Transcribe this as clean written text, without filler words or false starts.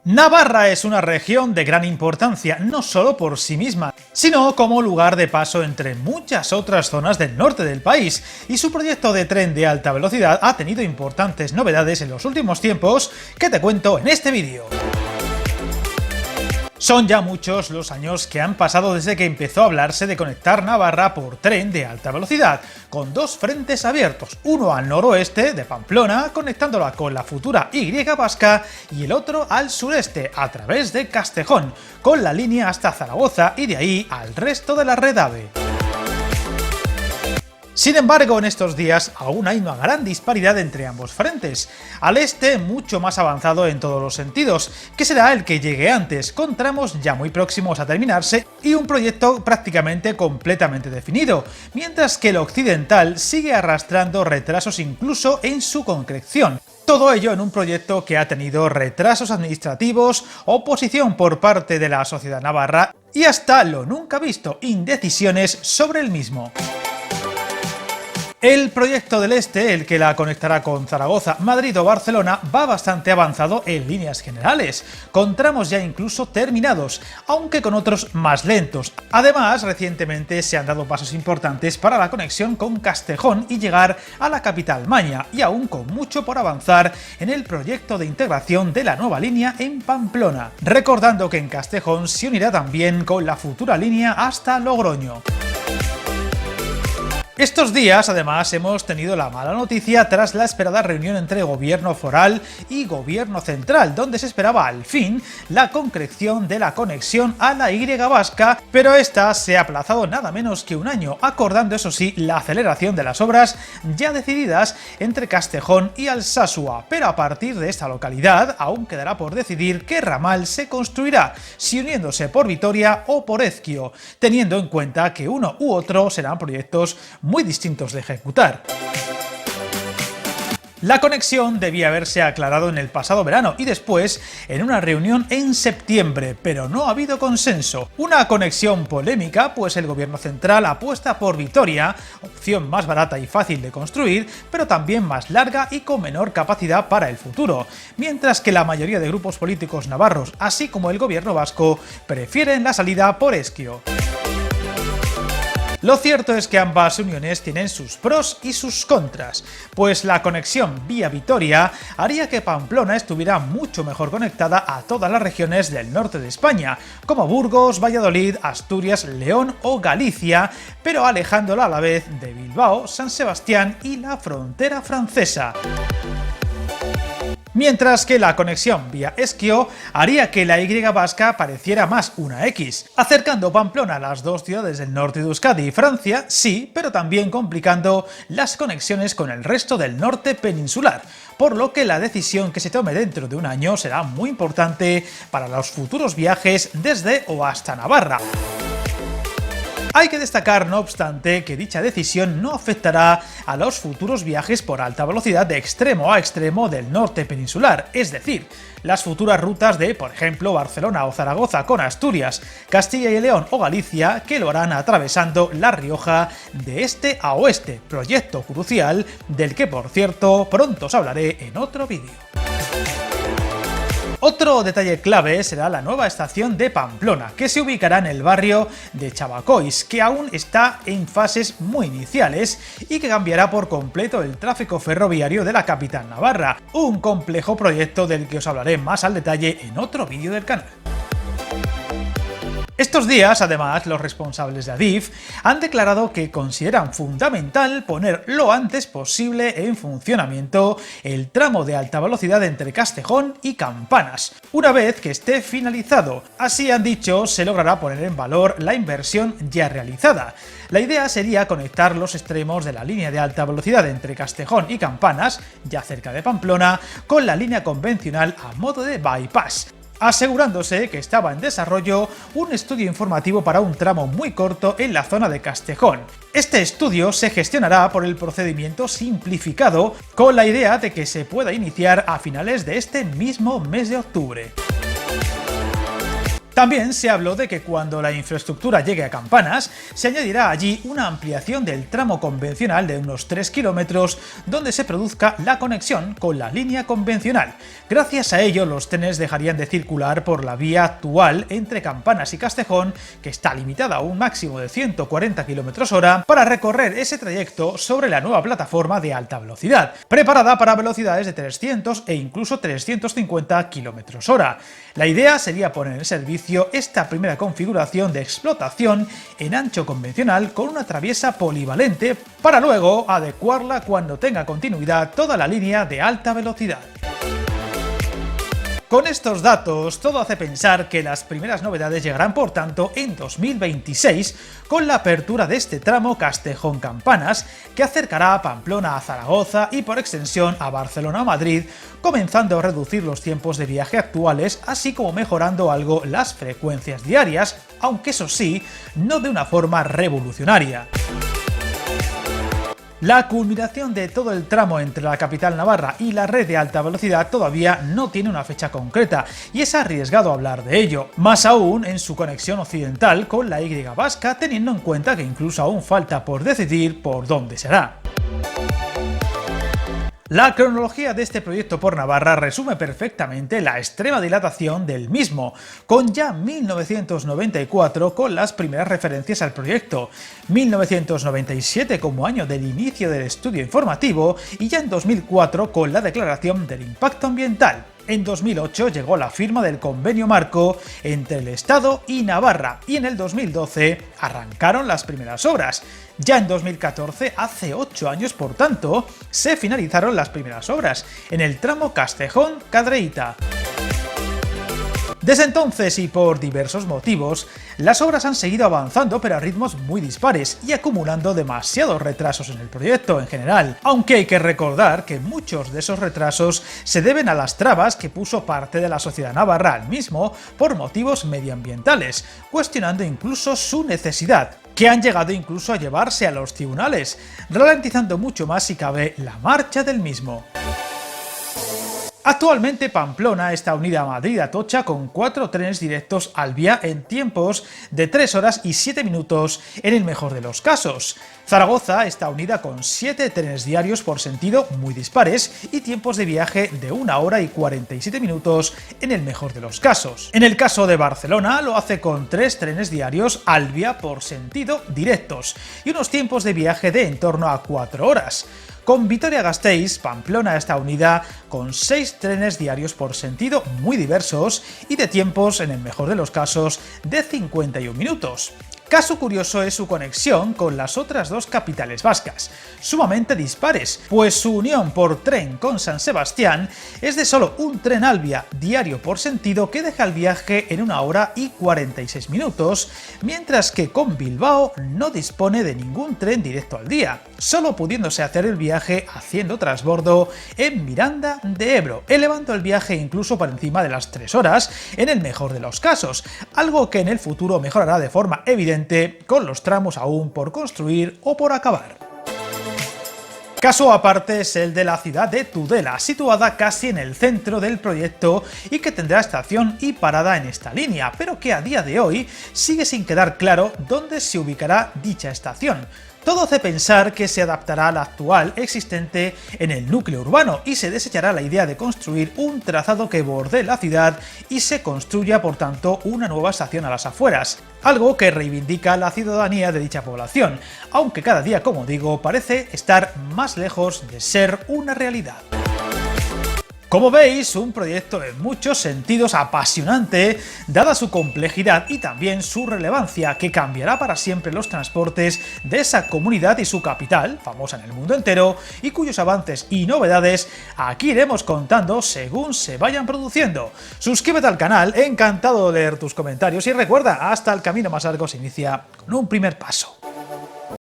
Navarra es una región de gran importancia, no solo por sí misma, sino como lugar de paso entre muchas otras zonas del norte del país, y su proyecto de tren de alta velocidad ha tenido importantes novedades en los últimos tiempos que te cuento en este vídeo. Son ya muchos los años que han pasado desde que empezó a hablarse de conectar Navarra por tren de alta velocidad, con dos frentes abiertos, uno al noroeste de Pamplona, conectándola con la futura Y vasca, y el otro al sureste, a través de Castejón, con la línea hasta Zaragoza y de ahí al resto de la red AVE. Sin embargo, en estos días aún hay una gran disparidad entre ambos frentes. Al este, mucho más avanzado en todos los sentidos, que será el que llegue antes, con tramos ya muy próximos a terminarse y un proyecto prácticamente completamente definido, mientras que el occidental sigue arrastrando retrasos incluso en su concreción. Todo ello en un proyecto que ha tenido retrasos administrativos, oposición por parte de la sociedad navarra y hasta lo nunca visto, indecisiones sobre el mismo. El proyecto del Este, el que la conectará con Zaragoza, Madrid o Barcelona, va bastante avanzado en líneas generales, con tramos ya incluso terminados, aunque con otros más lentos. Además, recientemente se han dado pasos importantes para la conexión con Castejón y llegar a la capital maña, y aún con mucho por avanzar en el proyecto de integración de la nueva línea en Pamplona, recordando que en Castejón se unirá también con la futura línea hasta Logroño. Estos días, además, hemos tenido la mala noticia tras la esperada reunión entre gobierno foral y gobierno central, donde se esperaba al fin la concreción de la conexión a la Y vasca, pero esta se ha aplazado nada menos que un año, acordando eso sí la aceleración de las obras ya decididas entre Castejón y Alsasua, pero a partir de esta localidad aún quedará por decidir qué ramal se construirá, si uniéndose por Vitoria o por Ezquio, teniendo en cuenta que uno u otro serán proyectos muy distintos de ejecutar. La conexión debía haberse aclarado en el pasado verano y después en una reunión en septiembre, pero no ha habido consenso. Una conexión polémica, pues el gobierno central apuesta por Vitoria, opción más barata y fácil de construir, pero también más larga y con menor capacidad para el futuro, mientras que la mayoría de grupos políticos navarros, así como el gobierno vasco, prefieren la salida por Ezquio. Lo cierto es que ambas uniones tienen sus pros y sus contras, pues la conexión vía Vitoria haría que Pamplona estuviera mucho mejor conectada a todas las regiones del norte de España, como Burgos, Valladolid, Asturias, León o Galicia, pero alejándola a la vez de Bilbao, San Sebastián y la frontera francesa. Mientras que la conexión vía Ezquio haría que la Y vasca pareciera más una X, acercando Pamplona a las dos ciudades del norte de Euskadi y Francia, sí, pero también complicando las conexiones con el resto del norte peninsular, por lo que la decisión que se tome dentro de un año será muy importante para los futuros viajes desde o hasta Navarra. Hay que destacar, no obstante, que dicha decisión no afectará a los futuros viajes por alta velocidad de extremo a extremo del norte peninsular, es decir, las futuras rutas de, por ejemplo, Barcelona o Zaragoza con Asturias, Castilla y León o Galicia, que lo harán atravesando La Rioja de este a oeste, proyecto crucial del que, por cierto, pronto os hablaré en otro vídeo. Otro detalle clave será la nueva estación de Pamplona, que se ubicará en el barrio de Chavacois, que aún está en fases muy iniciales y que cambiará por completo el tráfico ferroviario de la capital navarra, un complejo proyecto del que os hablaré más al detalle en otro vídeo del canal. Estos días, además, los responsables de Adif han declarado que consideran fundamental poner lo antes posible en funcionamiento el tramo de alta velocidad entre Castejón y Campanas, una vez que esté finalizado. Así han dicho, se logrará poner en valor la inversión ya realizada. La idea sería conectar los extremos de la línea de alta velocidad entre Castejón y Campanas, ya cerca de Pamplona, con la línea convencional a modo de bypass, asegurándose que estaba en desarrollo un estudio informativo para un tramo muy corto en la zona de Castejón. Este estudio se gestionará por el procedimiento simplificado, con la idea de que se pueda iniciar a finales de este mismo mes de octubre. También se habló de que cuando la infraestructura llegue a Campanas, se añadirá allí una ampliación del tramo convencional de unos 3 kilómetros donde se produzca la conexión con la línea convencional. Gracias a ello, los trenes dejarían de circular por la vía actual entre Campanas y Castejón, que está limitada a un máximo de 140 km/h, para recorrer ese trayecto sobre la nueva plataforma de alta velocidad, preparada para velocidades de 300 e incluso 350 km/h. La idea sería poner en servicio esta primera configuración de explotación en ancho convencional con una traviesa polivalente para luego adecuarla cuando tenga continuidad toda la línea de alta velocidad. Con estos datos, todo hace pensar que las primeras novedades llegarán por tanto en 2026 con la apertura de este tramo Castejón-Campanas, que acercará a Pamplona a Zaragoza y por extensión a Barcelona o Madrid, comenzando a reducir los tiempos de viaje actuales, así como mejorando algo las frecuencias diarias, aunque eso sí, no de una forma revolucionaria. La culminación de todo el tramo entre la capital navarra y la red de alta velocidad todavía no tiene una fecha concreta y es arriesgado hablar de ello, más aún en su conexión occidental con la Y vasca, teniendo en cuenta que incluso aún falta por decidir por dónde será. La cronología de este proyecto por Navarra resume perfectamente la extrema dilatación del mismo, con ya 1994 con las primeras referencias al proyecto, 1997 como año del inicio del estudio informativo y ya en 2004 con la declaración del impacto ambiental. En 2008 llegó la firma del convenio marco entre el Estado y Navarra y en el 2012 arrancaron las primeras obras. Ya en 2014, hace 8 años por tanto, se finalizaron las primeras obras en el tramo Castejón-Cadreita. Desde entonces y por diversos motivos, las obras han seguido avanzando pero a ritmos muy dispares y acumulando demasiados retrasos en el proyecto en general, aunque hay que recordar que muchos de esos retrasos se deben a las trabas que puso parte de la sociedad navarra al mismo por motivos medioambientales, cuestionando incluso su necesidad, que han llegado incluso a llevarse a los tribunales, ralentizando mucho más si cabe la marcha del mismo. Actualmente Pamplona está unida a Madrid-Atocha con 4 trenes directos al día en tiempos de 3 horas y 7 minutos en el mejor de los casos. Zaragoza está unida con 7 trenes diarios por sentido muy dispares y tiempos de viaje de 1 hora y 47 minutos en el mejor de los casos. En el caso de Barcelona lo hace con 3 trenes diarios al día por sentido directos y unos tiempos de viaje de en torno a 4 horas. Con Vitoria-Gasteiz, Pamplona está unida con 6 trenes diarios por sentido muy diversos y de tiempos, en el mejor de los casos, de 51 minutos. Caso curioso es su conexión con las otras 2 capitales vascas, sumamente dispares, pues su unión por tren con San Sebastián es de solo un tren al día diario por sentido que deja el viaje en 1 hora y 46 minutos, mientras que con Bilbao no dispone de ningún tren directo al día, solo pudiéndose hacer el viaje haciendo transbordo en Miranda de Ebro, elevando el viaje incluso por encima de las 3 horas en el mejor de los casos, algo que en el futuro mejorará de forma evidente con los tramos aún por construir o por acabar. Caso aparte es el de la ciudad de Tudela, situada casi en el centro del proyecto y que tendrá estación y parada en esta línea, pero que a día de hoy sigue sin quedar claro dónde se ubicará dicha estación. Todo hace pensar que se adaptará a la actual existente en el núcleo urbano y se desechará la idea de construir un trazado que bordee la ciudad y se construya por tanto una nueva estación a las afueras, algo que reivindica la ciudadanía de dicha población, aunque cada día, como digo, parece estar más lejos de ser una realidad. Como veis, un proyecto en muchos sentidos apasionante, dada su complejidad y también su relevancia, que cambiará para siempre los transportes de esa comunidad y su capital, famosa en el mundo entero, y cuyos avances y novedades aquí iremos contando según se vayan produciendo. Suscríbete al canal, encantado de leer tus comentarios y recuerda, hasta el camino más largo se inicia con un primer paso.